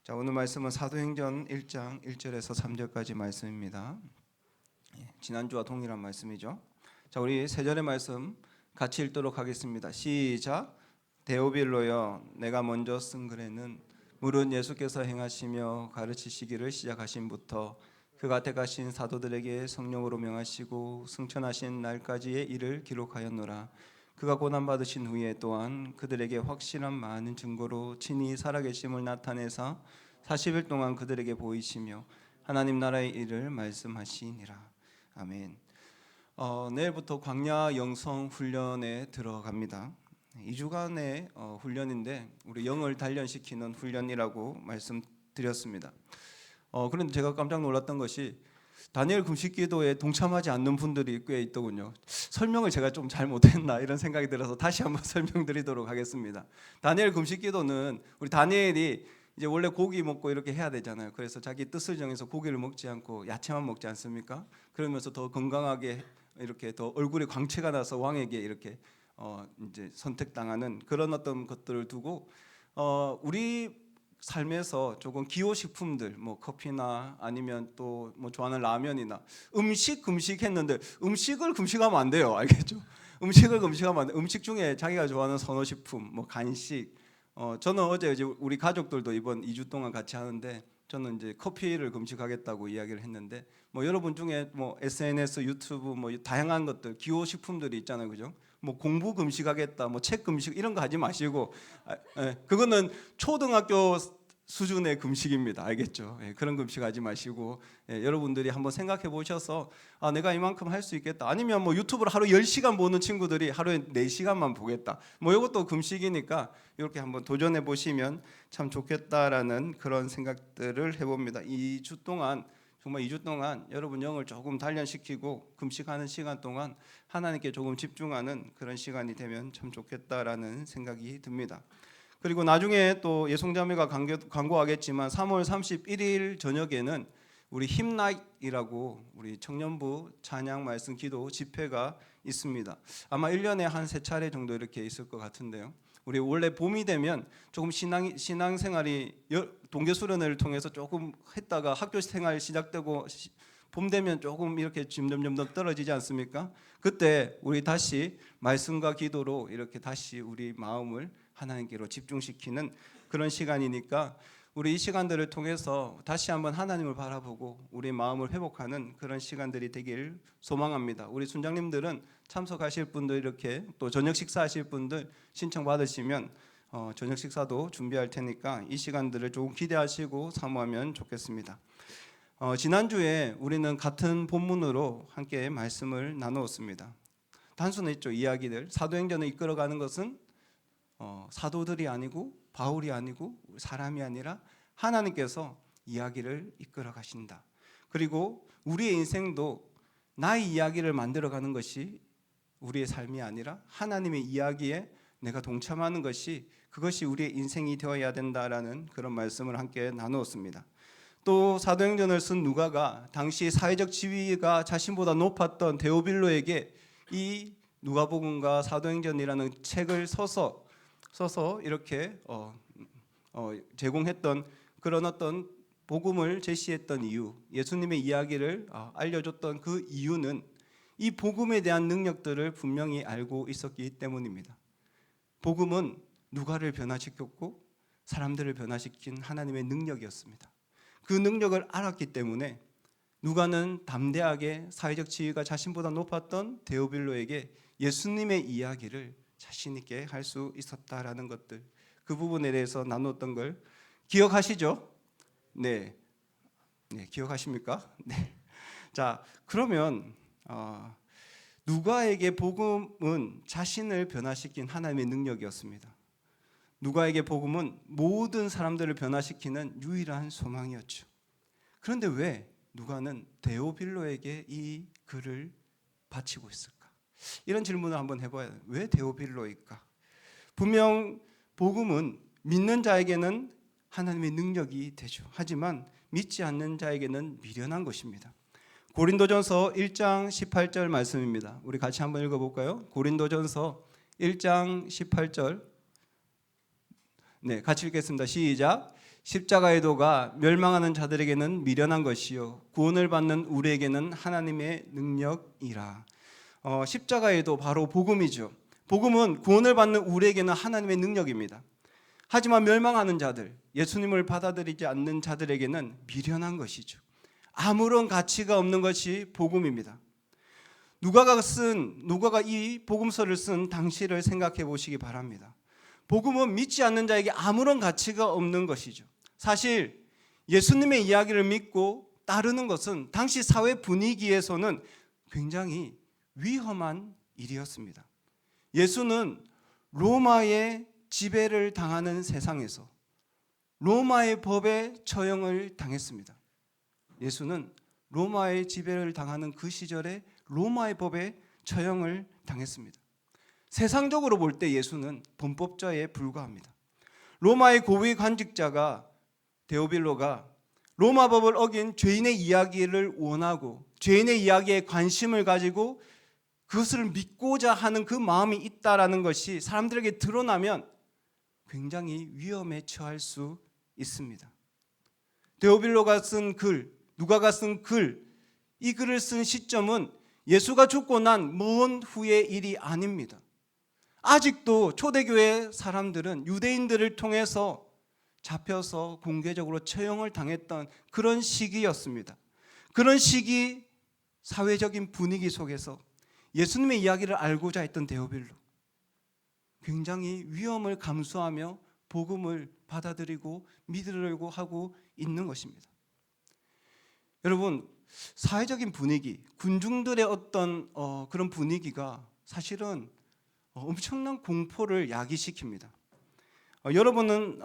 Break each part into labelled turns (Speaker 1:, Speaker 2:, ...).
Speaker 1: 자, 오늘 말씀은 사도행전 1장 1절에서 3절까지 말씀입니다. 지난주와 동일한 말씀이죠. 자, 우리 세 절의 말씀 같이 읽도록 하겠습니다. 시작. 데오빌로여, 내가 먼저 쓴 글에는 물은 예수께서 행하시며 가르치시기를 시작하신부터 그가 택하신 사도들에게 성령으로 명하시고 승천하신 날까지의 일을 기록하였노라. 그가 고난받으신 후에 또한 그들에게 확실한 많은 증거로 친히 살아계심을 나타내사 40일 동안 그들에게 보이시며 하나님 나라의 일을 말씀하시니라. 아멘. 내일부터 광야 영성 훈련에 들어갑니다. 2주간의 훈련인데 우리 영을 단련시키는 훈련이라고 말씀드렸습니다. 그런데 제가 깜짝 놀랐던 것이 다니엘 금식기도에 동참하지 않는 분들이 꽤 있더군요. 설명을 제가 좀 잘 못했나 이런 생각이 들어서 다시 한번 설명드리도록 하겠습니다. 다니엘 금식기도는 우리 다니엘이 이제 원래 고기 먹고 이렇게 해야 되잖아요. 그래서 자기 뜻을 정해서 고기를 먹지 않고 야채만 먹지 않습니까? 그러면서 더 건강하게 이렇게 더 얼굴에 광채가 나서 왕에게 이렇게 이제 선택당하는 그런 어떤 것들을 두고 우리 삶에서 조금 기호식품들 뭐 커피나 아니면 또 뭐 좋아하는 라면이나 음식 금식했는데 음식을 금식하면 안 돼요. 알겠죠? 음식을 금식하면 안 돼. 음식 중에 자기가 좋아하는 선호식품 뭐 간식 저는 어제 이제 우리 가족들도 이번 2주 동안 같이 하는데 저는 이제 커피를 금식하겠다고 이야기를 했는데 뭐 여러분 중에 뭐 SNS, 유튜브 뭐 다양한 것들 기호식품들이 있잖아요. 그죠? 뭐 공부 금식하겠다, 뭐 책 금식 이런 거 하지 마시고 그거는 초등학교 수준의 금식입니다. 알겠죠? 그런 금식 하지 마시고 여러분들이 한번 생각해 보셔서 내가 이만큼 할 수 있겠다. 아니면 뭐 유튜브를 하루 10시간 보는 친구들이 하루에 4시간만 보겠다. 뭐 이것도 금식이니까 이렇게 한번 도전해 보시면 참 좋겠다라는 그런 생각들을 해봅니다. 2주 동안 정말 2주 동안 여러분 영을 조금 단련시키고 금식하는 시간 동안 하나님께 조금 집중하는 그런 시간이 되면 참 좋겠다라는 생각이 듭니다. 그리고 나중에 또 예송자매가 광고하겠지만 3월 31일 저녁에는 우리 힘나잇이라고 우리 청년부 찬양 말씀 기도 집회가 있습니다. 아마 1년에 한 3차례 정도 이렇게 있을 것 같은데요. 우리 원래 봄이 되면 조금 신앙생활이 동계수련회를 통해서 조금 했다가 학교 생활 시작되고 봄 되면 조금 이렇게 점점 떨어지지 않습니까? 그때 우리 다시 말씀과 기도로 이렇게 다시 우리 마음을 하나님께로 집중시키는 그런 시간이니까 우리 이 시간들을 통해서 다시 한번 하나님을 바라보고 우리 마음을 회복하는 그런 시간들이 되길 소망합니다. 우리 순장님들은 참석하실 분들 이렇게 또 저녁 식사하실 분들 신청 받으시면 저녁 식사도 준비할 테니까 이 시간들을 조금 기대하시고 사모하면 좋겠습니다. 지난주에 우리는 같은 본문으로 함께 말씀을 나누었습니다. 단순했죠. 이야기들. 사도행전을 이끌어가는 것은 사도들이 아니고 바울이 아니고 사람이 아니라 하나님께서 이야기를 이끌어 가신다. 그리고 우리의 인생도 나의 이야기를 만들어가는 것이 우리의 삶이 아니라 하나님의 이야기에 내가 동참하는 것이 그것이 우리의 인생이 되어야 된다라는 그런 말씀을 함께 나누었습니다. 또 사도행전을 쓴 누가가 당시 사회적 지위가 자신보다 높았던 데오빌로에게 이 누가복음과 사도행전이라는 책을 써서 이렇게 제공했던 그런 어떤 복음을 제시했던 이유, 예수님의 이야기를 알려줬던 그 이유는 이 복음에 대한 능력들을 분명히 알고 있었기 때문입니다. 복음은 누가를 변화시켰고 사람들을 변화시킨 하나님의 능력이었습니다. 그 능력을 알았기 때문에 누가는 담대하게 사회적 지위가 자신보다 높았던 데오빌로에게 예수님의 이야기를 자신 있게 할 수 있었다라는 것들, 그 부분에 대해서 나눴던 걸 기억하시죠? 네, 기억하십니까? 네. 자, 그러면 누가에게 복음은 자신을 변화시킨 하나님의 능력이었습니다. 누가에게 복음은 모든 사람들을 변화시키는 유일한 소망이었죠. 그런데 왜 누가는 데오빌로에게 이 글을 바치고 있을까? 이런 질문을 한번 해봐야 돼요. 왜 데오빌로일까? 분명 복음은 믿는 자에게는 하나님의 능력이 되죠. 하지만 믿지 않는 자에게는 미련한 것입니다. 고린도전서 1장 18절 말씀입니다. 우리 같이 한번 읽어볼까요? 고린도전서 1장 18절 같이 읽겠습니다. 시작. 십자가의 도가 멸망하는 자들에게는 미련한 것이요 구원을 받는 우리에게는 하나님의 능력이라. 십자가의 도 바로 복음이죠. 복음은 구원을 받는 우리에게는 하나님의 능력입니다. 하지만 멸망하는 자들, 예수님을 받아들이지 않는 자들에게는 미련한 것이죠. 아무런 가치가 없는 것이 복음입니다. 누가가 이 복음서를 쓴 당시를 생각해 보시기 바랍니다. 복음은 믿지 않는 자에게 아무런 가치가 없는 것이죠. 사실 예수님의 이야기를 믿고 따르는 것은 당시 사회 분위기에서는 굉장히 위험한 일이었습니다. 예수는 로마의 지배를 당하는 세상에서 로마의 법에 처형을 당했습니다. 예수는 로마의 지배를 당하는 그 시절에 로마의 법에 처형을 당했습니다. 세상적으로 볼 때 예수는 범법자에 불과합니다. 로마의 고위 관직자가 데오빌로가 로마 법을 어긴 죄인의 이야기를 원하고 죄인의 이야기에 관심을 가지고 그것을 믿고자 하는 그 마음이 있다라는 것이 사람들에게 드러나면 굉장히 위험에 처할 수 있습니다. 데오빌로가 쓴 글, 누가가 쓴 글, 이 글을 쓴 시점은 예수가 죽고 난 먼 후의 일이 아닙니다. 아직도 초대교회 사람들은 유대인들을 통해서 잡혀서 공개적으로 처형을 당했던 그런 시기였습니다. 그런 시기 사회적인 분위기 속에서 예수님의 이야기를 알고자 했던 데오빌로, 굉장히 위험을 감수하며 복음을 받아들이고 믿으려고 하고 있는 것입니다. 여러분, 사회적인 분위기, 군중들의 어떤 그런 분위기가 사실은 엄청난 공포를 야기시킵니다. 여러분은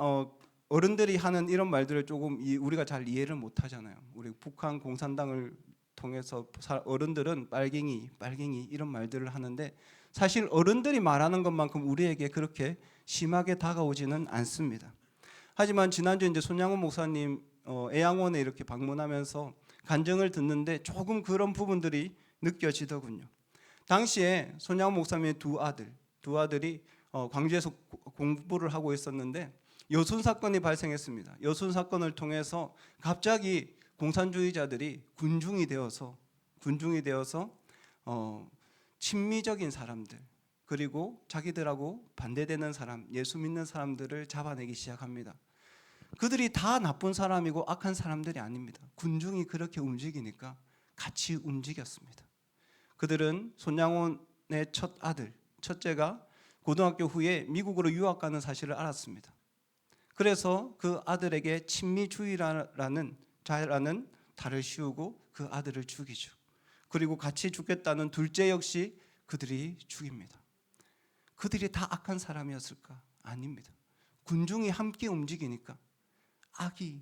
Speaker 1: 어른들이 하는 이런 말들을 조금 우리가 잘 이해를 못하잖아요. 우리 북한 공산당을 통해서 어른들은 빨갱이 이런 말들을 하는데 사실 어른들이 말하는 것만큼 우리에게 그렇게 심하게 다가오지는 않습니다. 하지만 지난주에 이제 손양원 목사님 애양원에 이렇게 방문하면서 간증을 듣는데 조금 그런 부분들이 느껴지더군요. 당시에 손양원 목사님의 두 아들이 광주에서 공부를 하고 있었는데 여순 사건이 발생했습니다. 여순 사건을 통해서 갑자기 공산주의자들이 군중이 되어서 친미적인 사람들, 그리고 자기들하고 반대되는 사람, 예수 믿는 사람들을 잡아내기 시작합니다. 그들이 다 나쁜 사람이고 악한 사람들이 아닙니다. 군중이 그렇게 움직이니까 같이 움직였습니다. 그들은 손양원의 첫째가 고등학교 후에 미국으로 유학 가는 사실을 알았습니다. 그래서 그 아들에게 친미주의라는 달을 씌우고 그 아들을 죽이죠. 그리고 같이 죽겠다는 둘째 역시 그들이 죽입니다. 그들이 다 악한 사람이었을까? 아닙니다. 군중이 함께 움직이니까 악이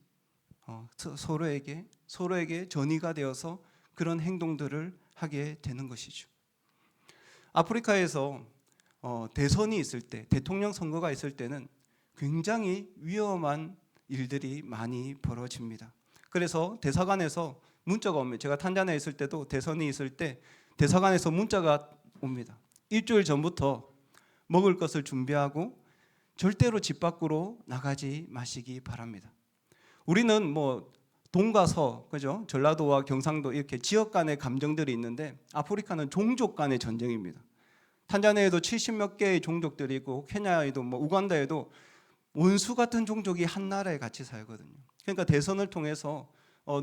Speaker 1: 서로에게 전이가 되어서 그런 행동들을 하게 되는 것이죠. 아프리카에서 대선이 있을 때, 대통령 선거가 있을 때는 굉장히 위험한 일들이 많이 벌어집니다. 그래서 대사관에서 문자가 옵니다. 제가 탄자니아에 있을 때도 대선이 있을 때 대사관에서 문자가 옵니다. 일주일 전부터 먹을 것을 준비하고 절대로 집 밖으로 나가지 마시기 바랍니다. 우리는 동과 그죠? 전라도와 경상도 이렇게 지역 간의 감정들이 있는데 아프리카는 종족 간의 전쟁입니다. 탄자니아에도 70몇 개의 종족들이 있고 케냐에도 우간다에도 원수 같은 종족이 한 나라에 같이 살거든요. 그러니까 대선을 통해서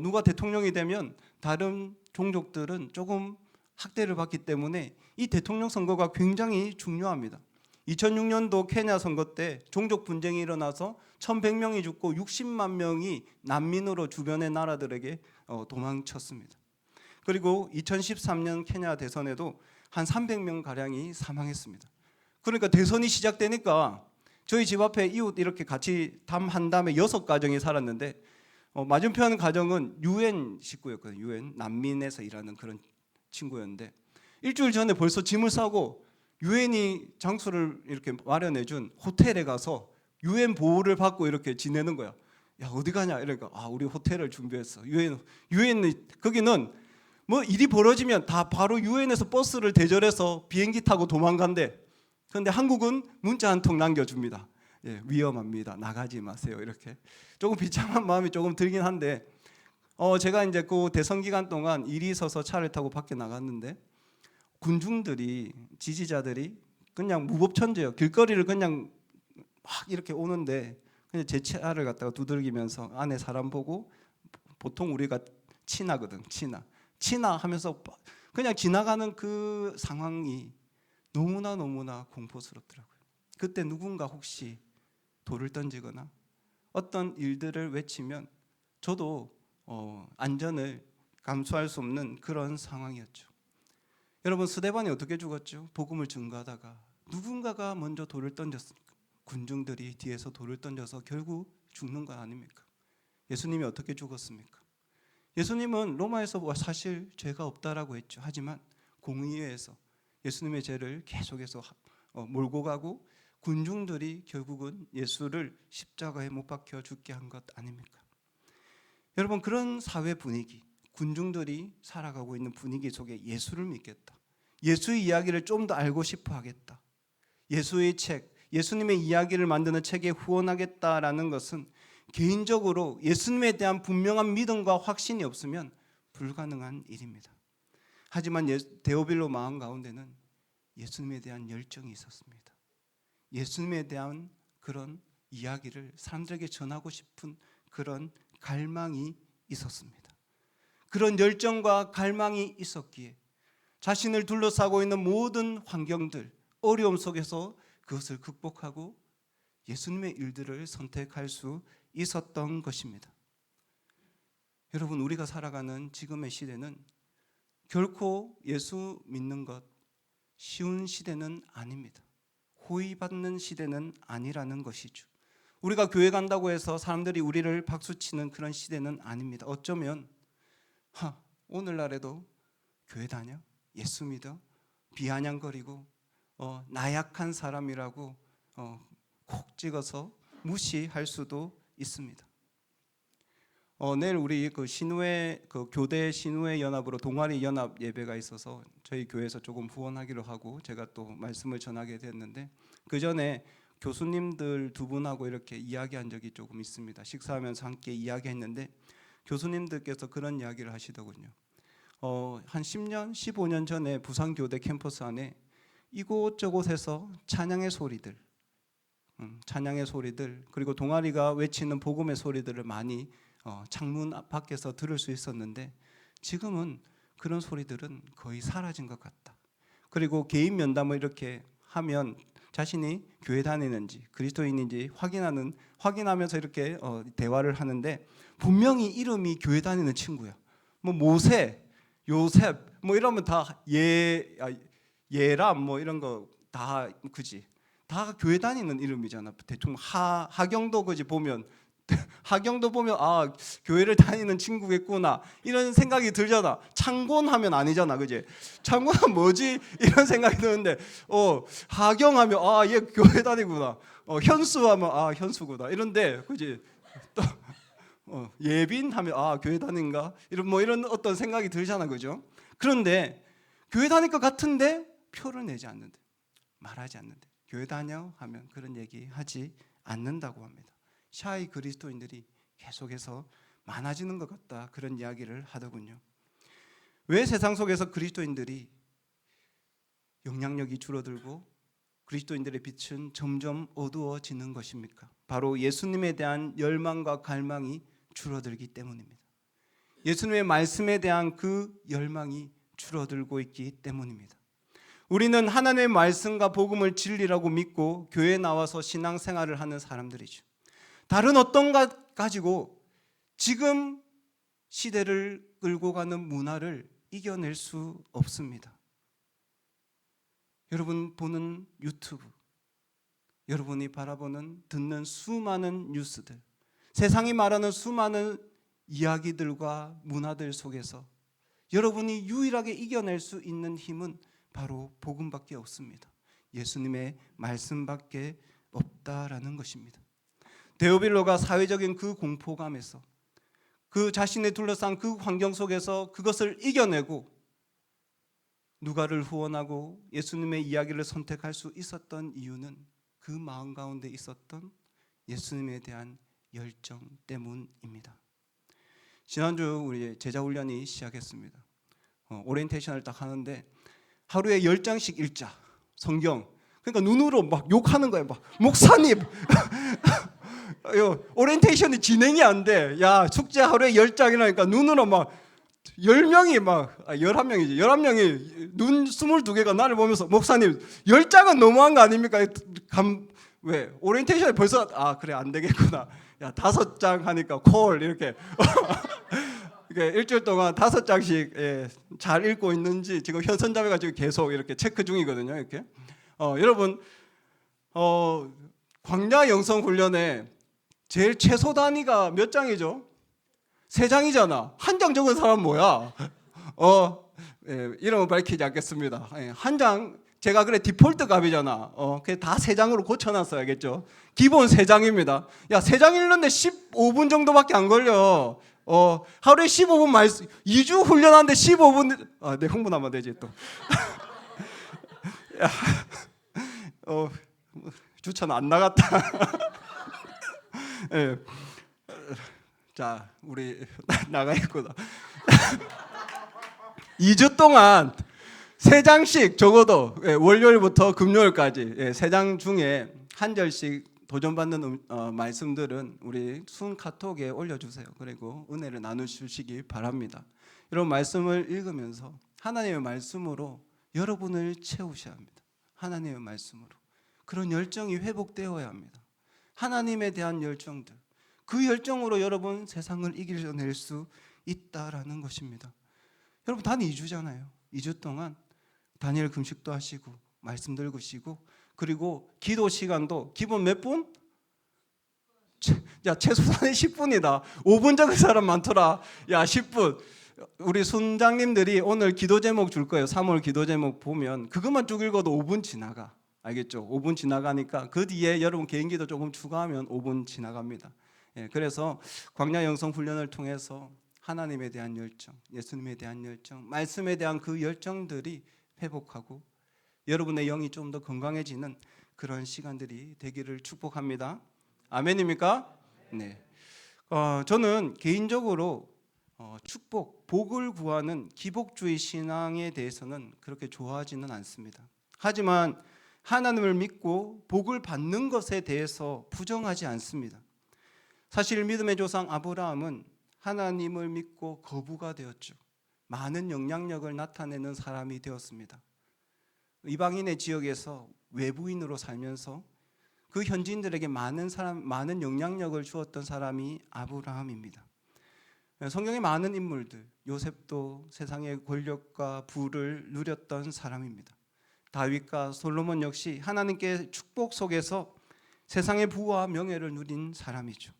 Speaker 1: 누가 대통령이 되면 다른 종족들은 조금 학대를 받기 때문에 이 대통령 선거가 굉장히 중요합니다. 2006년도 케냐 선거 때 종족 분쟁이 일어나서 1,100명이 죽고 60만 명이 난민으로 주변의 나라들에게 도망쳤습니다. 그리고 2013년 케냐 대선에도 한 300명 가량이 사망했습니다. 그러니까 대선이 시작되니까 저희 집 앞에 이웃 이렇게 같이 담한 다음에 6가정이 살았는데 맞은편 가정은 UN 식구였거든요. UN 난민에서 일하는 그런 친구였는데 일주일 전에 벌써 짐을 싸고 UN이 장소를 이렇게 마련해준 호텔에 가서 UN 보호를 받고 이렇게 지내는 거야. 야, 어디 가냐? 이러니까 우리 호텔을 준비했어. UN 거기는 일이 벌어지면 다 바로 UN에서 버스를 대절해서 비행기 타고 도망간대. 그런데 한국은 문자 한 통 남겨줍니다. 위험합니다. 나가지 마세요. 이렇게 조금 비참한 마음이 조금 들긴 한데 제가 이제 그 대선 기간 동안 일이 있어서 차를 타고 밖에 나갔는데 군중들이 지지자들이 그냥 무법천지예요. 길거리를 그냥 막 이렇게 오는데 그냥 제 차를 갖다가 두들기면서 안에 사람 보고 보통 우리가 친하거든. 친하 하면서 그냥 지나가는 그 상황이 너무나 공포스럽더라고요. 그때 누군가 혹시 돌을 던지거나 어떤 일들을 외치면 저도 안전을 감수할 수 없는 그런 상황이었죠. 여러분 스데반이 어떻게 죽었죠? 복음을 증거하다가 누군가가 먼저 돌을 던졌으니까 군중들이 뒤에서 돌을 던져서 결국 죽는 거 아닙니까? 예수님이 어떻게 죽었습니까? 예수님은 로마에서 사실 죄가 없다라고 했죠. 하지만 공의회에서 예수님의 죄를 계속해서 몰고 가고 군중들이 결국은 예수를 십자가에 못 박혀 죽게 한 것 아닙니까? 여러분 그런 사회 분위기, 군중들이 살아가고 있는 분위기 속에 예수를 믿겠다. 예수의 이야기를 좀 더 알고 싶어 하겠다. 예수의 책, 예수님의 이야기를 만드는 책에 후원하겠다라는 것은 개인적으로 예수님에 대한 분명한 믿음과 확신이 없으면 불가능한 일입니다. 하지만 데오빌로 마음 가운데는 예수님에 대한 열정이 있었습니다. 예수님에 대한 그런 이야기를 사람들에게 전하고 싶은 그런 갈망이 있었습니다. 그런 열정과 갈망이 있었기에 자신을 둘러싸고 있는 모든 환경들, 어려움 속에서 그것을 극복하고 예수님의 일들을 선택할 수 있었던 것입니다. 여러분 우리가 살아가는 지금의 시대는 결코 예수 믿는 것 쉬운 시대는 아닙니다. 호의받는 시대는 아니라는 것이죠. 우리가 교회 간다고 해서 사람들이 우리를 박수치는 그런 시대는 아닙니다. 어쩌면 오늘날에도 교회 다녀? 예수 믿어? 비아냥거리고 나약한 사람이라고 콕 찍어서 무시할 수도 있습니다. 내일 우리 그 신우회 교대 신우회 연합으로 동아리 연합 예배가 있어서 저희 교회에서 조금 후원하기로 하고 제가 또 말씀을 전하게 됐는데 그 전에 교수님들 두 분하고 이렇게 이야기한 적이 조금 있습니다. 식사하면서 함께 이야기했는데 교수님들께서 그런 이야기를 하시더군요. 한 10년, 15년 전에 부산교대 캠퍼스 안에 이곳저곳에서 찬양의 소리들 그리고 동아리가 외치는 복음의 소리들을 많이 창문 밖에서 들을 수 있었는데 지금은 그런 소리들은 거의 사라진 것 같다. 그리고 개인 면담을 이렇게 하면 자신이 교회 다니는지 그리스도인인지 확인하면서 이렇게 대화를 하는데 분명히 이름이 교회 다니는 친구야. 뭐 모세, 요셉 뭐 이러면 다 예람 뭐 이런 거 다 그지. 다 교회 다니는 이름이잖아. 대충 하경도 그지 보면 아 교회를 다니는 친구겠구나 이런 생각이 들잖아. 창곤하면 아니잖아, 그지? 창곤하면 뭐지? 이런 생각이 드는데 하경하면 아 얘 교회 다니구나. 현수하면 아 현수구나. 이런데 그지? 또 예빈하면 아 교회 다닌가? 이런 어떤 생각이 들잖아, 그죠? 그런데 교회 다닐 것 같은데 표를 내지 않는데 말하지 않는데 교회 다녀 하면 그런 얘기 하지 않는다고 합니다. 샤이 그리스도인들이 계속해서 많아지는 것 같다 그런 이야기를 하더군요. 왜 세상 속에서 그리스도인들이 영향력이 줄어들고 그리스도인들의 빛은 점점 어두워지는 것입니까? 바로 예수님에 대한 열망과 갈망이 줄어들기 때문입니다. 예수님의 말씀에 대한 그 열망이 줄어들고 있기 때문입니다. 우리는 하나님의 말씀과 복음을 진리라고 믿고 교회에 나와서 신앙생활을 하는 사람들이죠. 다른 어떤 것 가지고 지금 시대를 끌고 가는 문화를 이겨낼 수 없습니다. 여러분 보는 유튜브, 여러분이 바라보는 듣는 수많은 뉴스들, 세상이 말하는 수많은 이야기들과 문화들 속에서 여러분이 유일하게 이겨낼 수 있는 힘은 바로 복음밖에 없습니다. 예수님의 말씀밖에 없다라는 것입니다. 데오빌로가 사회적인 그 공포감에서 그 자신의 둘러싼 그 환경 속에서 그것을 이겨내고 누가를 후원하고 예수님의 이야기를 선택할 수 있었던 이유는 그 마음 가운데 있었던 예수님에 대한 열정 때문입니다. 지난주 우리 제자 훈련이 시작했습니다. 오리엔테이션을 딱 하는데 하루에 10장씩 읽자 성경. 그러니까 눈으로 막 욕하는 거예요. 막 목사님 오리엔테이션이 진행이 안 돼. 야 숙제 하루에 10장이라니까 눈으로 막 10명이 막 11명이지 11명이 눈 22개가 나를 보면서 목사님 10장은 너무한 거 아닙니까? 왜 오리엔테이션이 벌써 그래 안 되겠구나. 야 5장 하니까 콜 이렇게 일주일 동안 5장씩 잘 읽고 있는지 지금 현선자매가 지금 계속 이렇게 체크 중이거든요. 이렇게 여러분 광야 영성 훈련에 제일 최소 단위가 몇 장이죠? 3장이잖아. 한 장 적은 사람 뭐야? 이름은 밝히지 않겠습니다. 한 장 제가 그래 디폴트 값이잖아. 그게 다 3장으로 고쳐놨어야겠죠. 기본 3장입니다. 야 3장 읽는데 15분 정도밖에 안 걸려. 하루에 15분 말씀 2주 훈련하는데 15분 내 홍보하면 되지 또. 야, 주차는 안 나갔다. 예. 자, 우리 나가 있구나. 2주 동안 3장씩 적어도 월요일부터 금요일까지 3장 중에 한 절씩 도전받는 말씀들은 우리 순 카톡에 올려주세요. 그리고 은혜를 나누시기 바랍니다. 이런 말씀을 읽으면서 하나님의 말씀으로 여러분을 채우셔야 합니다. 하나님의 말씀으로 그런 열정이 회복되어야 합니다. 하나님에 대한 열정들, 그 열정으로 여러분 세상을 이겨낼 수 있다라는 것입니다. 여러분 단 2주잖아요. 2주 동안 다니엘 금식도 하시고 말씀 들으시고 그리고 기도 시간도 기본 몇 분? 야 최소한의 10분이다. 5분 적은 사람 많더라. 야 10분. 우리 순장님들이 오늘 기도 제목 줄 거예요. 3월 기도 제목 보면 그것만 쭉 읽어도 5분 지나가. 알겠죠? 5분 지나가니까 그 뒤에 여러분 개인기도 조금 추가하면 5분 지나갑니다. 그래서 광야 영성 훈련을 통해서 하나님에 대한 열정, 예수님에 대한 열정, 말씀에 대한 그 열정들이 회복하고 여러분의 영이 좀 더 건강해지는 그런 시간들이 되기를 축복합니다. 아멘입니까? 네. 저는 개인적으로 축복, 복을 구하는 기복주의 신앙에 대해서는 그렇게 좋아하지는 않습니다. 하지만 하나님을 믿고 복을 받는 것에 대해서 부정하지 않습니다. 사실 믿음의 조상 아브라함은 하나님을 믿고 거부가 되었죠. 많은 영향력을 나타내는 사람이 되었습니다. 이방인의 지역에서 외부인으로 살면서 그 현지인들에게 많은 영향력을 주었던 사람이 아브라함입니다. 성경에 많은 인물들, 요셉도 세상의 권력과 부를 누렸던 사람입니다. 다윗과 솔로몬 역시 하나님께 축복 속에서 세상의 부와 명예를 누린 사람이죠.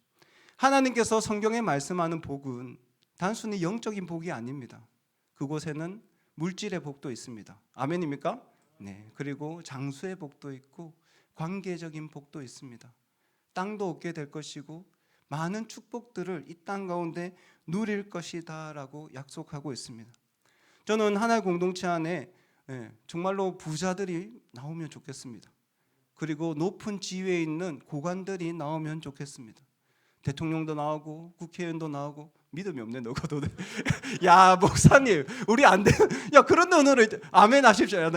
Speaker 1: 하나님께서 성경에 말씀하는 복은 단순히 영적인 복이 아닙니다. 그곳에는 물질의 복도 있습니다. 아멘입니까? 네. 그리고 장수의 복도 있고 관계적인 복도 있습니다. 땅도 얻게 될 것이고 많은 축복들을 이 땅 가운데 누릴 것이다 라고 약속하고 있습니다. 저는 하나의 공동체 안에 정말로 부자들이 나오면 좋겠습니다. 그리고 높은 지위에 있는 고관들이 나오면 좋겠습니다. 대통령도 나오고 국회의원도 나오고 믿음이 없네 너거든. 야 목사님 우리 안 돼. 야 그런 눈으로 아멘 하십시오.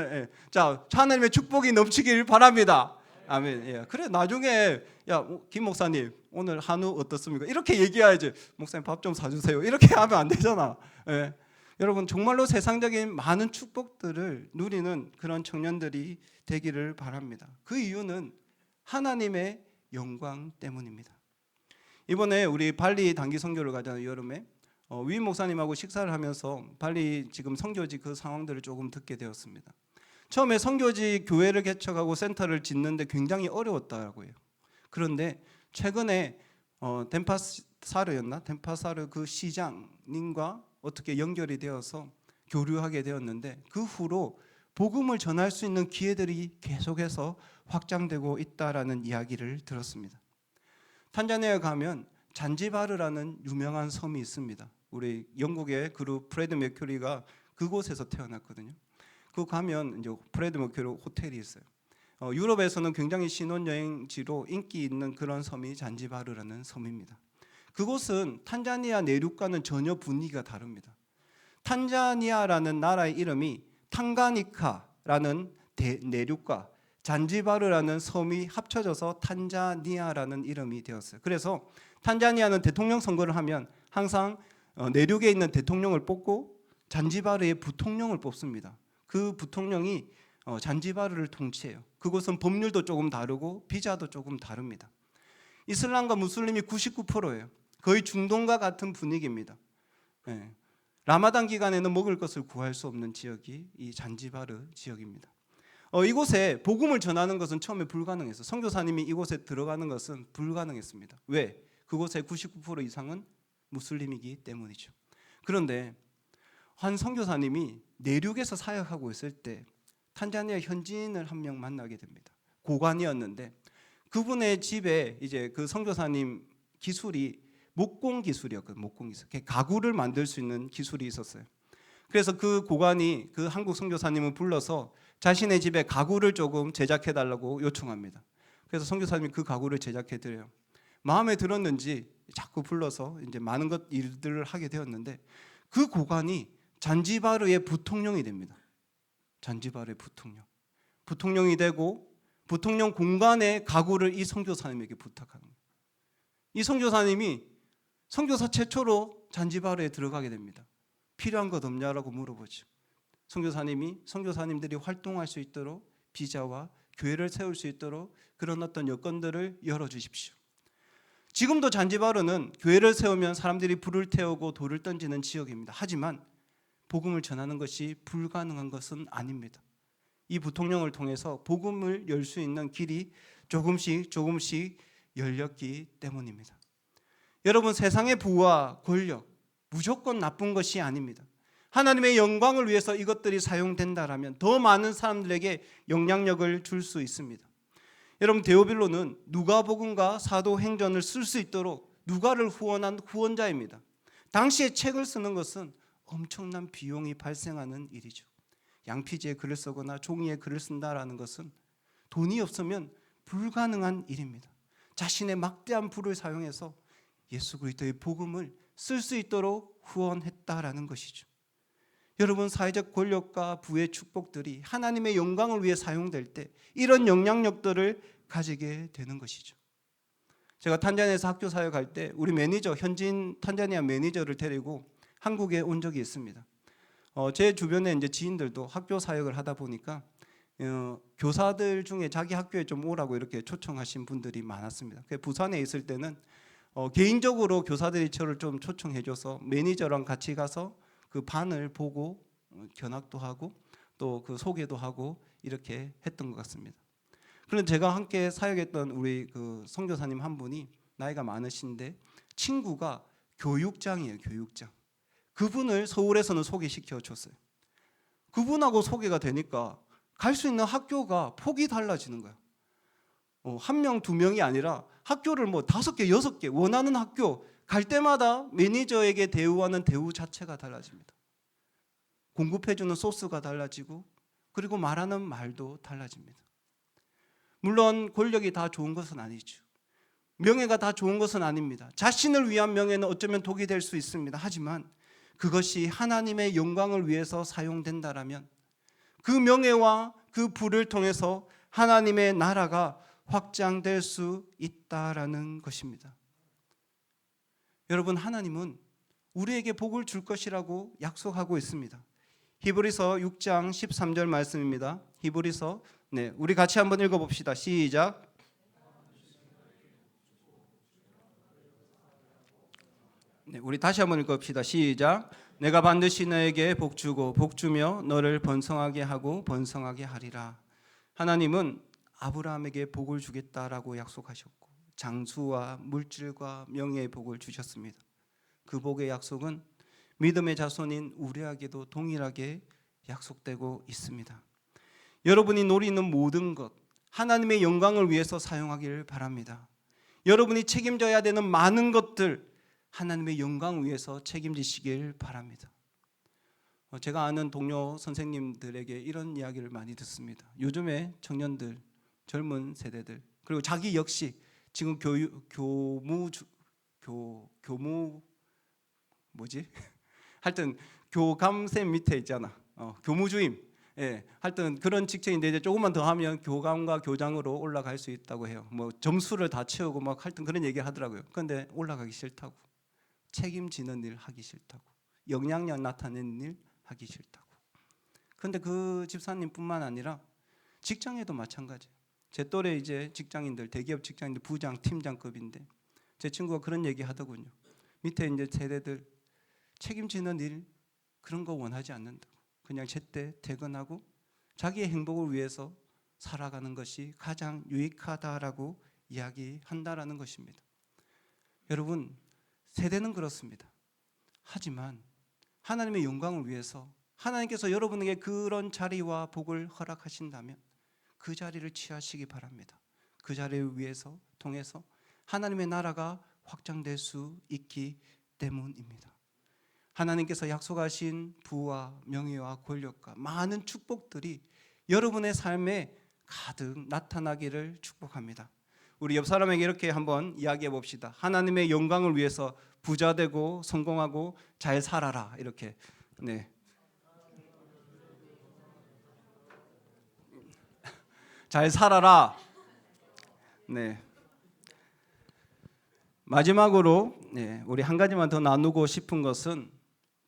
Speaker 1: 자 하나님의 축복이 넘치길 바랍니다. 아멘. 예. 그래 나중에 야 김 목사님 오늘 한우 어떻습니까? 이렇게 얘기해야지. 목사님 밥 좀 사주세요. 이렇게 하면 안 되잖아. 예. 여러분 정말로 세상적인 많은 축복들을 누리는 그런 청년들이 되기를 바랍니다. 그 이유는 하나님의 영광 때문입니다. 이번에 우리 발리 단기 선교를 가잖아요. 여름에 위 목사님하고 식사를 하면서 발리 지금 선교지 그 상황들을 조금 듣게 되었습니다. 처음에 선교지 교회를 개척하고 센터를 짓는데 굉장히 어려웠다고 해요. 그런데 최근에 덴파사르 그 시장님과 어떻게 연결이 되어서 교류하게 되었는데 그 후로 복음을 전할 수 있는 기회들이 계속해서 확장되고 있다라는 이야기를 들었습니다. 탄자니아에 가면 잔지바르라는 유명한 섬이 있습니다. 우리 영국의 그룹 프레드 머큐리가 그곳에서 태어났거든요. 그 가면 이제 프레드 머큐리 호텔이 있어요. 유럽에서는 굉장히 신혼여행지로 인기 있는 그런 섬이 잔지바르라는 섬입니다. 그곳은 탄자니아 내륙과는 전혀 분위기가 다릅니다. 탄자니아라는 나라의 이름이 탕가니카라는 내륙과 잔지바르라는 섬이 합쳐져서 탄자니아라는 이름이 되었어요. 그래서 탄자니아는 대통령 선거를 하면 항상 내륙에 있는 대통령을 뽑고 잔지바르의 부통령을 뽑습니다. 그 부통령이 잔지바르를 통치해요. 그곳은 법률도 조금 다르고 비자도 조금 다릅니다. 이슬람과 무슬림이 99%예요. 거의 중동과 같은 분위기입니다. 라마단 기간에는 먹을 것을 구할 수 없는 지역이 이 잔지바르 지역입니다. 이곳에 복음을 전하는 것은 처음에 불가능했어요. 선교사님이 이곳에 들어가는 것은 불가능했습니다. 왜? 그곳의 99% 이상은 무슬림이기 때문이죠. 그런데 한 선교사님이 내륙에서 사역하고 있을 때 탄자니아 현지인을 한 명 만나게 됩니다. 고관이었는데 그분의 집에 이제 그 선교사님 기술이 목공 기술이었거든요. 목공 기술. 가구를 만들 수 있는 기술이 있었어요. 그래서 그 고관이 그 한국 선교사님을 불러서 자신의 집에 가구를 조금 제작해 달라고 요청합니다. 그래서 선교사님이 그 가구를 제작해 드려요. 마음에 들었는지 자꾸 불러서 이제 많은 일들을 하게 되었는데 그 고관이 잔지바르의 부통령이 됩니다. 잔지바르의 부통령이 되고 부통령 공간의 가구를 이 선교사님에게 부탁하는 거예요. 이 선교사님이 선교사 최초로 잔지바르에 들어가게 됩니다. 필요한 것 없냐라고 물어보죠. 선교사님이 선교사님들이 활동할 수 있도록 비자와 교회를 세울 수 있도록 그런 어떤 여건들을 열어주십시오. 지금도 잔지바르는 교회를 세우면 사람들이 불을 태우고 돌을 던지는 지역입니다. 하지만 복음을 전하는 것이 불가능한 것은 아닙니다. 이 부통령을 통해서 복음을 열 수 있는 길이 조금씩 열렸기 때문입니다. 여러분, 세상의 부와 권력 무조건 나쁜 것이 아닙니다. 하나님의 영광을 위해서 이것들이 사용된다라면 더 많은 사람들에게 영향력을 줄 수 있습니다. 여러분, 데오빌로는 누가복음과 사도행전을 쓸 수 있도록 누가를 후원한 후원자입니다. 당시에 책을 쓰는 것은 엄청난 비용이 발생하는 일이죠. 양피지에 글을 쓰거나 종이에 글을 쓴다라는 것은 돈이 없으면 불가능한 일입니다. 자신의 막대한 부를 사용해서 예수 그리스도의 복음을 쓸 수 있도록 후원했다라는 것이죠. 여러분, 사회적 권력과 부의 축복들이 하나님의 영광을 위해 사용될 때 이런 영향력들을 가지게 되는 것이죠. 제가 탄자니아에서 학교 사역할 때 우리 매니저, 현지인 탄자니아 매니저를 데리고 한국에 온 적이 있습니다. 제 주변에 이제 지인들도 학교 사역을 하다 보니까 교사들 중에 자기 학교에 좀 오라고 이렇게 초청하신 분들이 많았습니다. 부산에 있을 때는 개인적으로 교사들이 저를 좀 초청해줘서 매니저랑 같이 가서 그 반을 보고 견학도 하고 또 그 소개도 하고 이렇게 했던 것 같습니다. 그런데 제가 함께 사역했던 우리 그 선교사님 한 분이 나이가 많으신데 친구가 교육장이에요. 교육장. 그분을 서울에서는 소개시켜 줬어요. 그분하고 소개가 되니까 갈 수 있는 학교가 폭이 달라지는 거예요. 한 명, 두 명이 아니라 학교를 뭐 5개, 6개 원하는 학교 갈 때마다 매니저에게 대우하는 대우 자체가 달라집니다. 공급해주는 소스가 달라지고 그리고 말하는 말도 달라집니다. 물론 권력이 다 좋은 것은 아니죠. 명예가 다 좋은 것은 아닙니다. 자신을 위한 명예는 어쩌면 독이 될 수 있습니다. 하지만 그것이 하나님의 영광을 위해서 사용된다라면 그 명예와 그 부를 통해서 하나님의 나라가 확장될 수 있다라는 것입니다. 여러분, 하나님은 우리에게 복을 줄 것이라고 약속하고 있습니다. 히브리서 6장 13절 말씀입니다. 히브리서, 우리 같이 한번 읽어봅시다. 시작. 우리 다시 한번 읽어봅시다. 시작. 내가 반드시 너에게 복 주고 복 주며 너를 번성하게 하고 번성하게 하리라. 하나님은 아브라함에게 복을 주겠다라고 약속하셨고 장수와 물질과 명예의 복을 주셨습니다. 그 복의 약속은 믿음의 자손인 우리에게도 동일하게 약속되고 있습니다. 여러분이 노리는 모든 것 하나님의 영광을 위해서 사용하기를 바랍니다. 여러분이 책임져야 되는 많은 것들 하나님의 영광을 위해서 책임지시길 바랍니다. 제가 아는 동료 선생님들에게 이런 이야기를 많이 듣습니다. 요즘에 청년들 젊은 세대들, 그리고 자기 역시 지금 교무 뭐지? 하여튼 교감쌤 밑에 있잖아. 교무주임. 예, 하여튼 그런 직책인데 이제 조금만 더 하면 교감과 교장으로 올라갈 수 있다고 해요. 뭐 점수를 다 채우고 막 하여튼 그런 얘기 하더라고요. 그런데 올라가기 싫다고, 책임지는 일 하기 싫다고, 영향력 나타내는 일 하기 싫다고. 그런데 그 집사님뿐만 아니라 직장에도 마찬가지예요. 제 또래 이제 직장인들, 대기업 직장인들, 부장, 팀장급인데 제 친구가 그런 얘기 하더군요. 밑에 이제 세대들 책임지는 일 그런 거 원하지 않는다고. 그냥 제때 퇴근하고 자기의 행복을 위해서 살아가는 것이 가장 유익하다라고 이야기한다라는 것입니다. 여러분, 세대는 그렇습니다. 하지만 하나님의 영광을 위해서 하나님께서 여러분에게 그런 자리와 복을 허락하신다면 그 자리를 취하시기 바랍니다. 그 자리를 위해서 통해서 하나님의 나라가 확장될 수 있기 때문입니다. 하나님께서 약속하신 부와 명예와 권력과 많은 축복들이 여러분의 삶에 가득 나타나기를 축복합니다. 우리 옆 사람에게 이렇게 한번 이야기해 봅시다. 하나님의 영광을 위해서 부자 되고 성공하고 잘 살아라. 이렇게. 네. 잘 살아라. 네. 마지막으로 우리 한 가지만 더 나누고 싶은 것은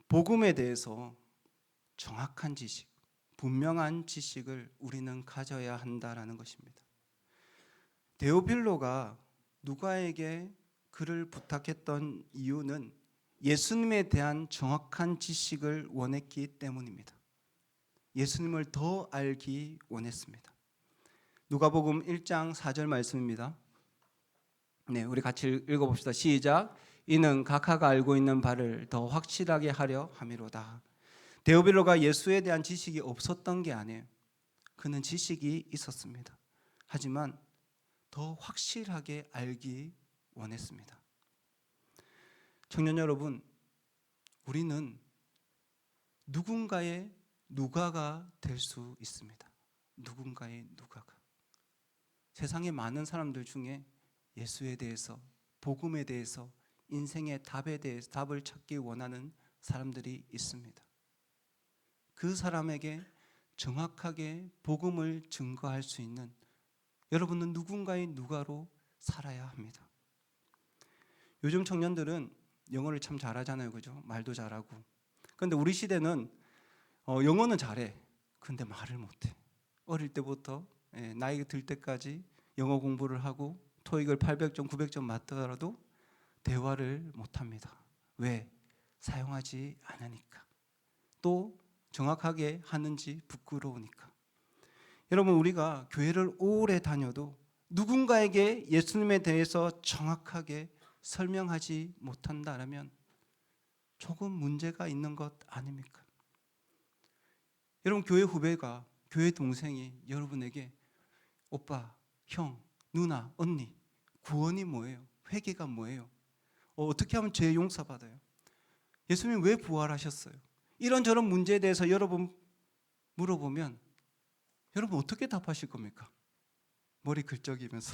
Speaker 1: 복음에 대해서 정확한 지식, 분명한 지식을 우리는 가져야 한다라는 것입니다. 데오빌로가 누가에게 글을 부탁했던 이유는 예수님에 대한 정확한 지식을 원했기 때문입니다. 예수님을 더 알기 원했습니다. 누가복음 1장 4절 말씀입니다. 네, 우리 같이 읽어봅시다. 시작. 이는 각하가 알고 있는 바를 더 확실하게 하려 함이로다. 데오빌로가 예수에 대한 지식이 없었던 게 아니에요. 그는 지식이 있었습니다. 하지만 더 확실하게 알기 원했습니다. 청년 여러분, 우리는 누군가의 누가가 될 수 있습니다. 누군가의 누가가. 세상의 많은 사람들 중에 예수에 대해서, 복음에 대해서, 인생의 답에 대해서 답을 찾기 원하는 사람들이 있습니다. 그 사람에게 정확하게 복음을 증거할 수 있는 여러분은 누군가의 누가로 살아야 합니다. 요즘 청년들은 영어를 참 잘하잖아요, 그죠? 말도 잘하고. 그런데 우리 시대는 영어는 잘해. 근데 말을 못해. 어릴 때부터 나이가 들 때까지 영어 공부를 하고 토익을 800점, 900점 맞더라도 대화를 못합니다. 왜? 사용하지 않으니까. 또 정확하게 하는지 부끄러우니까. 여러분, 우리가 교회를 오래 다녀도 누군가에게 예수님에 대해서 정확하게 설명하지 못한다면 조금 문제가 있는 것 아닙니까? 여러분, 교회 후배가, 교회 동생이 여러분에게 오빠, 형, 누나, 언니, 구원이 뭐예요? 회개가 뭐예요? 어떻게 하면 죄 용서받아요? 예수님 왜 부활하셨어요? 이런저런 문제에 대해서 여러분 물어보면 여러분 어떻게 답하실 겁니까? 머리 긁적이면서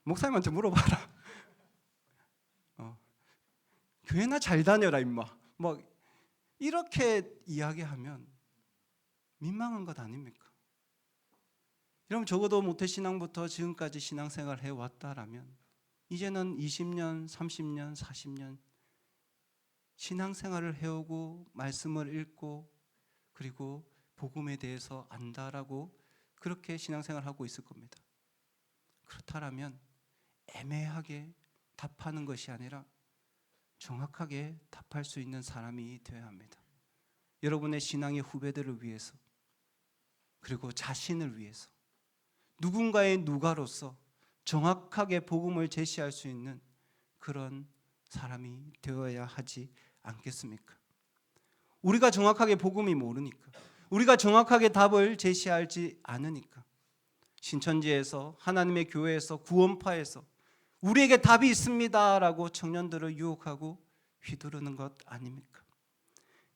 Speaker 1: 목사님한테 물어봐라. 교회나 잘 다녀라 임마. 뭐 이렇게 이야기하면 민망한 것 아닙니까? 여러분, 적어도 모태신앙부터 지금까지 신앙생활을 해왔다라면 이제는 20년, 30년, 40년 신앙생활을 해오고 말씀을 읽고 그리고 복음에 대해서 안다라고 그렇게 신앙생활을 하고 있을 겁니다. 그렇다면 애매하게 답하는 것이 아니라 정확하게 답할 수 있는 사람이 되어야 합니다. 여러분의 신앙의 후배들을 위해서, 그리고 자신을 위해서 누군가의 누가로서 정확하게 복음을 제시할 수 있는 그런 사람이 되어야 하지 않겠습니까? 우리가 정확하게 복음이 모르니까, 우리가 정확하게 답을 제시하지 않으니까 신천지에서, 하나님의 교회에서, 구원파에서 우리에게 답이 있습니다라고 청년들을 유혹하고 휘두르는 것 아닙니까?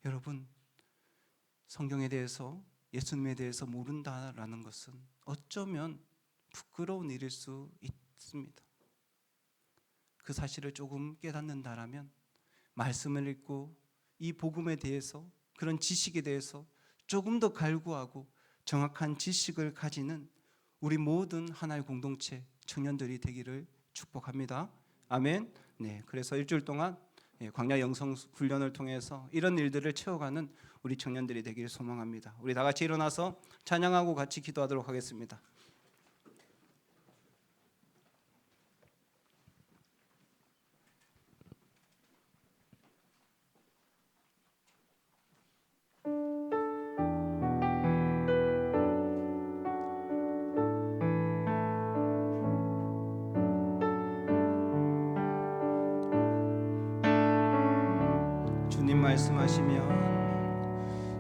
Speaker 1: 여러분, 성경에 대해서 예수님에 대해서 모른다라는 것은 어쩌면 부끄러운 일일 수 있습니다. 그 사실을 조금 깨닫는다라면 말씀을 읽고 이 복음에 대해서, 그런 지식에 대해서 조금 더 갈구하고 정확한 지식을 가지는 우리 모든 하나의 공동체 청년들이 되기를 축복합니다. 아멘. 네, 그래서 일주일 동안 광야 영성 훈련을 통해서 이런 일들을 채워가는 우리 청년들이 되기를 소망합니다. 우리 다 같이 일어나서 찬양하고 같이 기도하도록 하겠습니다.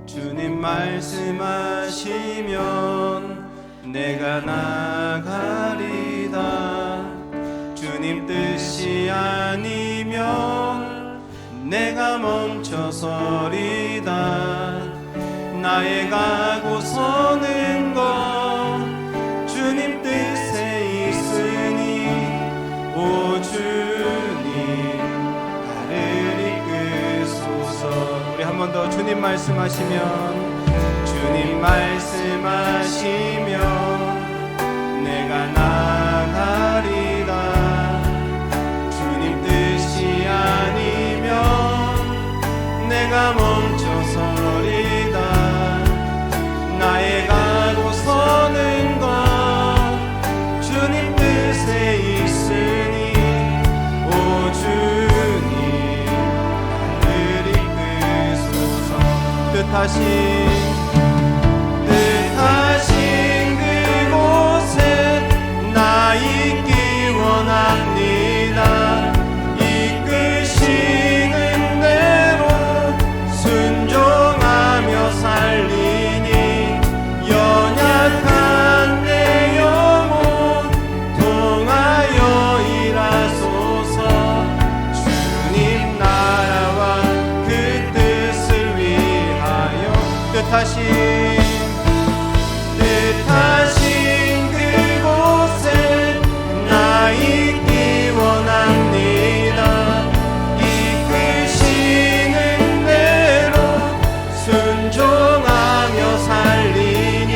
Speaker 1: 주님 말씀하시면 내가 나가리다. 주님 뜻이 아니면 내가 멈춰서리다. 나의 가고 서는 것 주님 뜻에 있으니 오 주님 나를 이끄소서. 우리 한 번 더 주님 말씀하시면 내가 나가리다. 주님 뜻이 아니면 내가 멈춰서리다. 나의 가고 서는 것 주님 뜻에 있으니 오 주님 나를 이끄소서. 뜻하신 그곳에 나 있기 원합니다. 이끄시는 대로 순종하며 살리니 연약한 내 영혼 통하여 일하소서. 주님 나라와 그 뜻을 위하여 뜻하신 그곳에 나 있기 원합니다. 이끄시는 대로 순종하며 살리니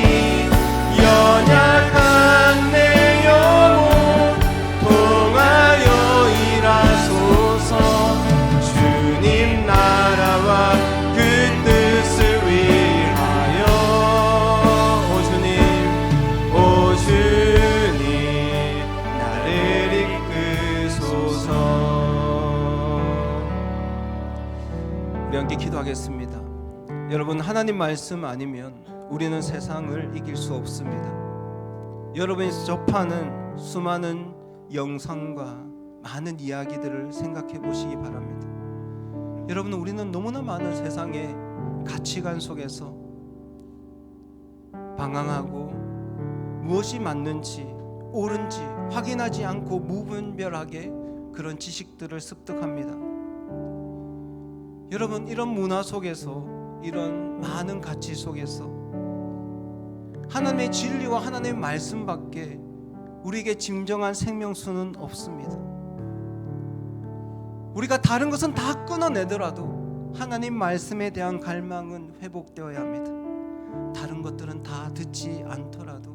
Speaker 1: 연약한 내 영혼 통하여 일하소서. 주님 나라와 그 뜻을 위하여 오 주님 나를 이끄소서. 우리 함께 기도하겠습니다. 여러분, 하나님 말씀 아니면 우리는 세상을 이길 수 없습니다. 여러분이 접하는 수많은 영상과 많은 이야기들을 생각해 보시기 바랍니다. 여러분, 우리는 너무나 많은 세상의 가치관 속에서 방황하고 무엇이 맞는지 옳은지 확인하지 않고 무분별하게 그런 지식들을 습득합니다. 여러분, 이런 문화 속에서, 이런 많은 가치 속에서 하나님의 진리와 하나님의 말씀밖에 우리에게 진정한 생명수는 없습니다. 우리가 다른 것은 다 끊어내더라도 하나님 말씀에 대한 갈망은 회복되어야 합니다. 다른 것들은 다 듣지 않더라도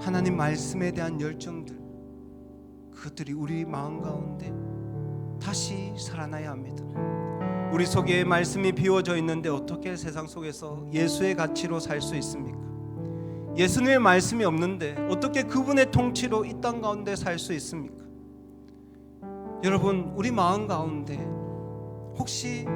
Speaker 1: 하나님 말씀에 대한 열정들, 그것들이 우리 마음 가운데 다시 살아나야 합니다. 우리 속에 말씀이 비워져 있는데 어떻게 세상 속에서 예수의 가치로 살 수 있습니까? 예수님의 말씀이 없는데 어떻게 그분의 통치로 이 땅 가운데 살 수 있습니까? 여러분, 우리 마음 가운데 혹시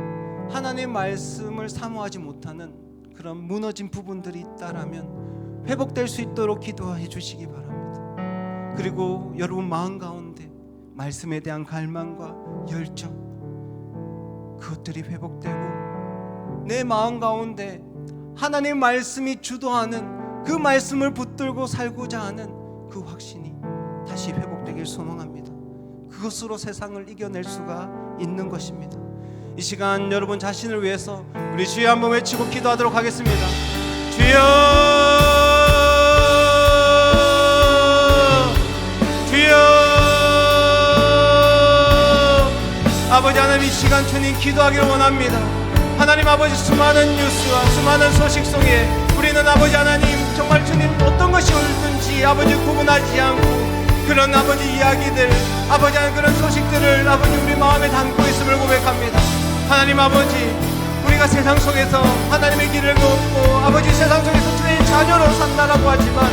Speaker 1: 하나님의 말씀을 사모하지 못하는 그런 무너진 부분들이 있다라면 회복될 수 있도록 기도해 주시기 바랍니다. 그리고 여러분 마음 가운데 말씀에 대한 갈망과 열정, 그것들이 회복되고 내 마음 가운데 하나님의 말씀이 주도하는 그 말씀을 붙들고 살고자 하는 그 확신이 다시 회복되길 소망합니다. 그것으로 세상을 이겨낼 수가 있는 것입니다. 이 시간 여러분 자신을 위해서 우리 주여 한번 외치고 기도하도록 하겠습니다. 주여, 주여. 아버지 하나님, 이 시간 주님 기도하기를 원합니다. 하나님 아버지, 수많은 뉴스와 수많은 소식 속에 우리는 아버지 하나님 정말 주님 어떤 것이 옳든지 아버지 구분하지 않고 그런 아버지 이야기들, 아버지 하나님 그런 소식들을 아버지 우리 마음에 담고 있음을 고백합니다. 하나님 아버지, 우리가 세상 속에서 하나님의 길을 걷고 아버지 세상 속에서 주의 자녀로 산다라고 하지만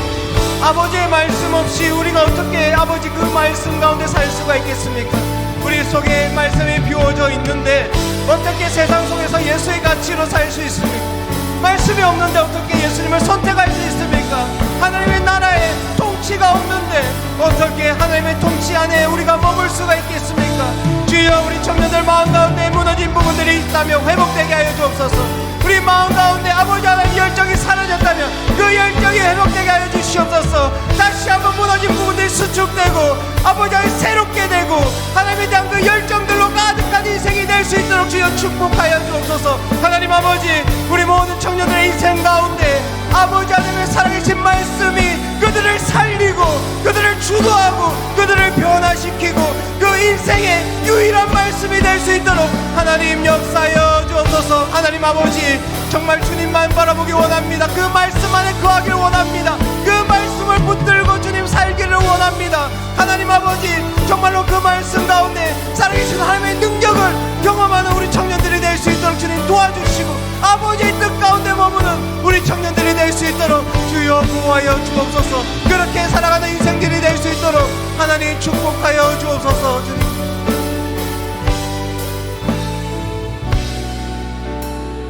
Speaker 1: 아버지의 말씀 없이 우리가 어떻게 아버지 그 말씀 가운데 살 수가 있겠습니까? 우리 속에 말씀이 비워져 있는데 어떻게 세상 속에서 예수의 가치로 살 수 있습니까? 말씀이 없는데 어떻게 예수님을 선택할 수 있습니까? 하나님의 나라에 통치가 없는데 어떻게 하나님의 통치 안에 우리가 머물 수가 있겠습니까? 주여, 우리 청년들 마음 가운데 무너진 부분들이 있다면 회복되게 하여 주옵소서. 우리 마음 가운데 아버지 하나님 열정이 사라졌다면 그 열정이 회복되게 하여 주시옵소서. 다시 한번 무너진 부분들이 수축되고 아버지 하나님 새롭게 되고 하나님에 대한 그 열정들로 가득한 인생이 될 수 있도록 주여 축복하여 주옵소서. 하나님 아버지, 우리 모든 청년들의 인생 가운데 아버지 하나님의 살아계신 말씀이 그들을 살리고 그들을 주도하고 그들을 변화시키고 그 인생의 유일한 말씀이 될 수 있도록 하나님 역사하여 주옵소서. 하나님 아버지, 정말 주님만 바라보기 원합니다. 그 말씀 안에 거하기를 원합니다. 그 말씀을 붙들고 주님 살기를 원합니다. 하나님 아버지, 정말로 그 말씀 가운데 살아계신 하나님의 능력을 경험하는 우리 청년들이 될 수 있도록 주님 도와주시고 아버지의 뜻 가운데 머무는 우리 청년들이 될 수 있도록 주여 보호하여 주옵소서. 그렇게 살아가는 인생들이 될 수 있도록 하나님 축복하여 주옵소서. 주님,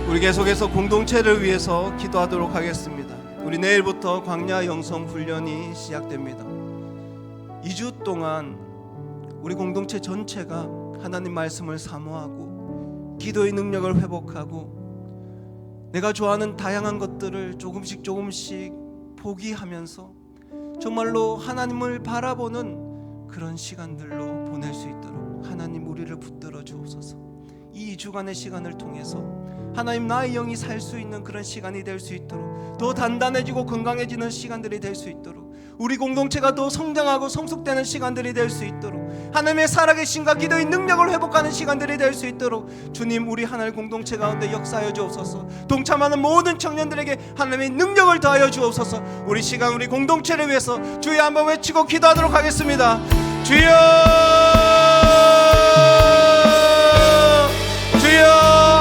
Speaker 1: 우리 계속해서 공동체를 위해서 기도하도록 하겠습니다. 우리 내일부터 광야 영성 훈련이 시작됩니다. 2주 동안 우리 공동체 전체가 하나님 말씀을 사모하고 기도의 능력을 회복하고 내가 좋아하는 다양한 것들을 조금씩 포기하면서 정말로 하나님을 바라보는 그런 시간들로 보낼 수 있도록 하나님 우리를 붙들어 주옵소서. 이 2주간의 시간을 통해서 하나님, 나의 영이 살 수 있는 그런 시간이 될 수 있도록, 더 단단해지고 건강해지는 시간들이 될 수 있도록, 우리 공동체가 더 성장하고 성숙되는 시간들이 될 수 있도록, 하나님의 살아계신과 기도의 능력을 회복하는 시간들이 될 수 있도록 주님, 우리 하나님 공동체 가운데 역사하여 주옵소서. 동참하는 모든 청년들에게 하나님의 능력을 더하여 주옵소서. 우리 시간, 우리 공동체를 위해서 주여 한번 외치고 기도하도록 하겠습니다. 주여,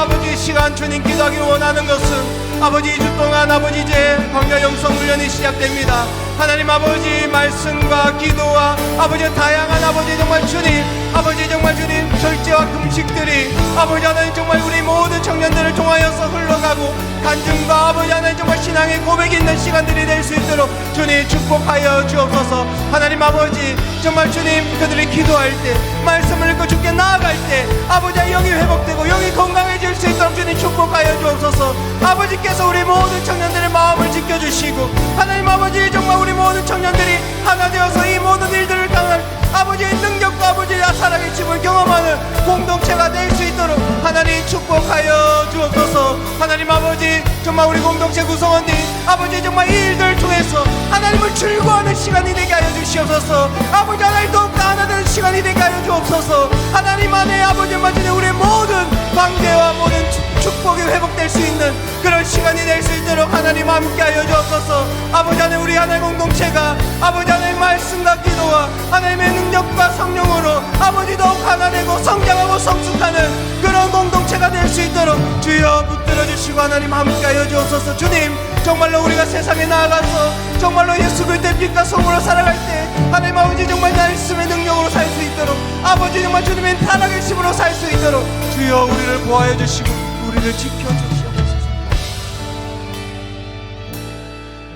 Speaker 1: 아버지, 시간 주님 기도하기를 원하는 것은 아버지 2주 동안 아버지 이제 광야 영성 훈련이 시작됩니다. 하나님 아버지 말씀과 기도와 아버지 다양한 아버지 정말 주님, 아버지 정말 주님 절제와 금식들이 아버지 하나님 정말 우리 모든 청년들을 통하여서 흘러가고 간증과 아버지 하나님 정말 신앙의 고백이 있는 시간들이 될 수 있도록 주님 축복하여 주옵소서. 하나님 아버지 정말 주님 그들이 기도할 때 말씀을 읽고 주께 나아갈 때 아버지의 영이 회복되고 영이 건강해질 수 있도록 주님 축복하여 주옵소서. 아버지께서 우리 모든 청년들의 마음을 지켜주시고 하나님 아버지 정말 우리 모든 청년들이 하나 되어서 이 모든 일들을 당할 아버지의 능력과 아버지의 살아계심을 경험하는 공동체가 될 수 있도록 하나님 축복하여 주옵소서. 하나님 아버지 정말 우리 공동체 구성원들이 아버지 정말 이 일들을 통해서 하나님을 즐거워하는 시간이 되게 하여 주시옵소서. 아버지 하나님 더욱더 하나 되는 시간이 되게 하여 주옵소서. 하나님 안에 아버지 마치는 우리의 모든 관계와 모든 축복이 회복될 수 있는 그런 시간이 될 수 있도록 하나님 함께 하여 주옵소서. 아버지 하나님 우리 하나님 공동체가 아버지 하나님 말씀과 기도와 하나님의 능력과 성령으로 아버지 더욱 하나 되고 성장하고 성숙하는 그런 공동체가 될 수 있도록 주여 붙들어 주시고 하나님 함께 하여 주옵소서. 주님 정말로 우리가 세상에 나아가서 정말로 예수 그리스도의 빛과 성으로 살아갈 때 하나님 아버지 정말 말씀의 능력으로 살 수 있도록 아버지 정말 주님의 살아계심으로 살 수 있도록 주여 우리를 보호하여 주시고 우리를 지켜주시옵소서.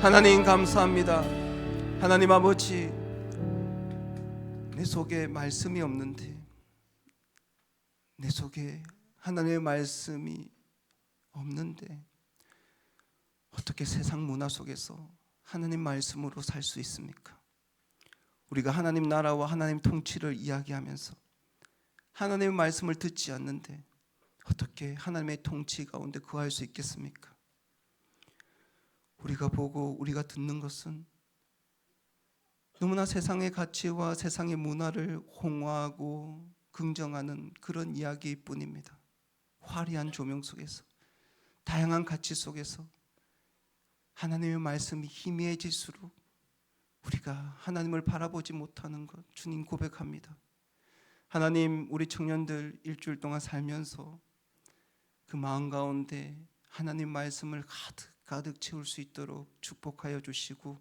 Speaker 1: 하나님 감사합니다. 하나님 아버지 내 속에 말씀이 없는데 내 속에 하나님의 말씀이 없는데 어떻게 세상 문화 속에서 하나님 말씀으로 살 수 있습니까? 우리가 하나님 나라와 하나님 통치를 이야기하면서 하나님의 말씀을 듣지 않는데 어떻게 하나님의 통치 가운데 거할 수 있겠습니까? 우리가 보고 우리가 듣는 것은 너무나 세상의 가치와 세상의 문화를 홍화하고 긍정하는 그런 이야기일 뿐입니다. 화려한 조명 속에서, 다양한 가치 속에서 하나님의 말씀이 희미해질수록 우리가 하나님을 바라보지 못하는 것 주님 고백합니다. 하나님, 우리 청년들 일주일 동안 살면서 그 마음 가운데 하나님 말씀을 가득 채울 수 있도록 축복하여 주시고,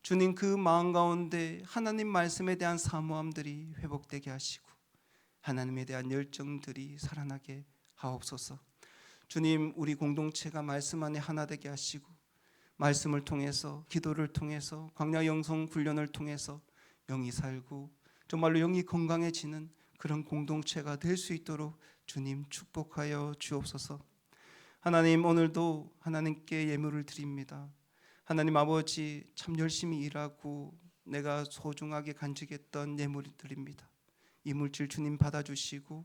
Speaker 1: 주님 그 마음 가운데 하나님 말씀에 대한 사모함들이 회복되게 하시고 하나님에 대한 열정들이 살아나게 하옵소서. 주님, 우리 공동체가 말씀 안에 하나 되게 하시고 말씀을 통해서, 기도를 통해서, 광야 영성 훈련을 통해서 영이 살고 정말로 영이 건강해지는 그런 공동체가 될 수 있도록 주님 축복하여 주옵소서. 하나님, 오늘도 하나님께 예물을 드립니다. 하나님 아버지, 참 열심히 일하고 내가 소중하게 간직했던 예물을 드립니다. 이 물질 주님 받아주시고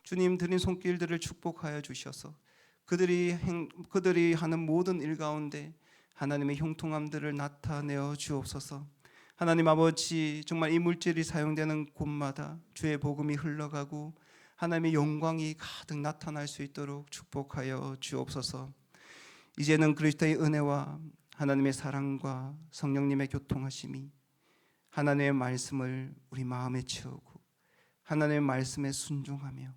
Speaker 1: 주님 드린 손길들을 축복하여 주셔서 그들이 하는 모든 일 가운데 하나님의 형통함들을 나타내어 주옵소서. 하나님 아버지, 정말 이 물질이 사용되는 곳마다 주의 복음이 흘러가고 하나님의 영광이 가득 나타날 수 있도록 축복하여 주옵소서. 이제는 그리스도의 은혜와 하나님의 사랑과 성령님의 교통하심이 하나님의 말씀을 우리 마음에 채우고 하나님의 말씀에 순종하며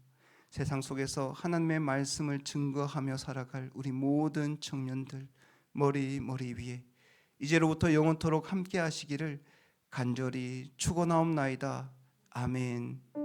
Speaker 1: 세상 속에서 하나님의 말씀을 증거하며 살아갈 우리 모든 청년들 머리 위에 이제로부터 영원토록 함께 하시기를 간절히 축원하옵나이다. 아멘.